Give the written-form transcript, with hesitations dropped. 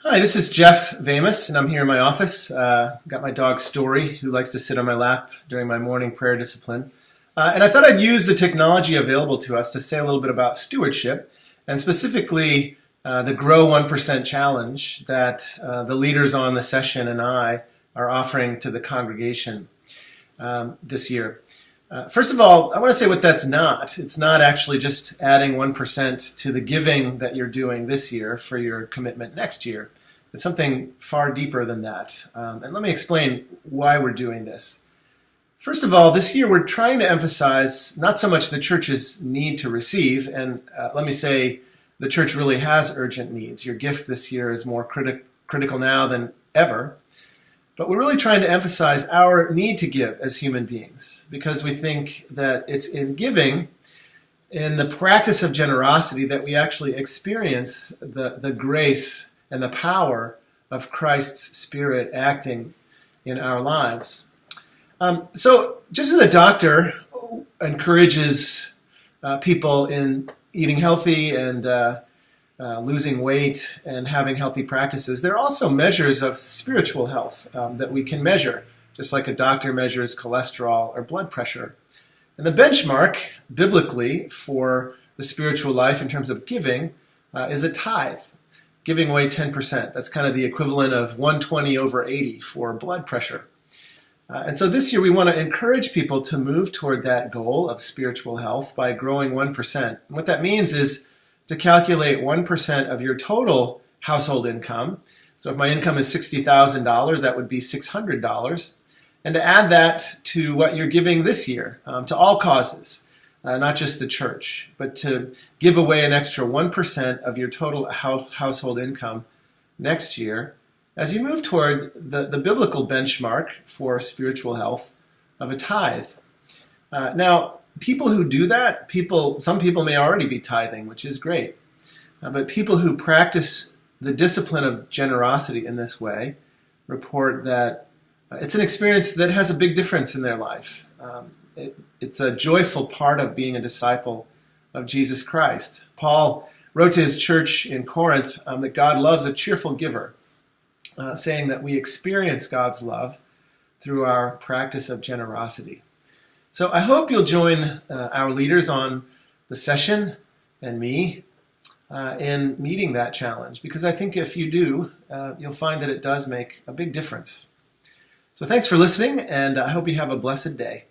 Hi, this is Jeff Vamus, and I'm here in my office. Got my dog Story, who likes to sit on my lap during my morning prayer discipline. And I thought I'd use the technology available to us to say a little bit about stewardship, and specifically the Grow 1% challenge that the leaders on the session and I are offering to the congregation this year. First of all, I want to say what that's not. It's not actually just adding 1% to the giving that you're doing this year for your commitment next year. It's something far deeper than that. And let me explain why we're doing this. First of all, this year we're trying to emphasize not so much the church's need to receive, and let me say the church really has urgent needs. Your gift this year is more critical now than ever. But we're really trying to emphasize our need to give as human beings, because we think that it's in giving, in the practice of generosity, that we actually experience the grace and the power of Christ's Spirit acting in our lives. So just as a doctor encourages people in eating healthy and losing weight and having healthy practices, there are also measures of spiritual health that we can measure, just like a doctor measures cholesterol or blood pressure. And the benchmark, biblically, for the spiritual life in terms of giving is a tithe, giving away 10%. That's kind of the equivalent of 120 over 80 for blood pressure. And so this year we want to encourage people to move toward that goal of spiritual health by growing 1%. And what that means is to calculate 1% of your total household income. So if my income is $60,000, that would be $600. And to add that to what you're giving this year, to all causes, not just the church, but to give away an extra 1% of your total household income next year as you move toward the biblical benchmark for spiritual health of a tithe. Now, people who do that, some people may already be tithing, which is great. But people who practice the discipline of generosity in this way report that it's an experience that has a big difference in their life. It's a joyful part of being a disciple of Jesus Christ. Paul wrote to his church in Corinth that God loves a cheerful giver, saying that we experience God's love through our practice of generosity. So I hope you'll join our leaders on the session and me in meeting that challenge, because I think if you do, you'll find that it does make a big difference. So thanks for listening, and I hope you have a blessed day.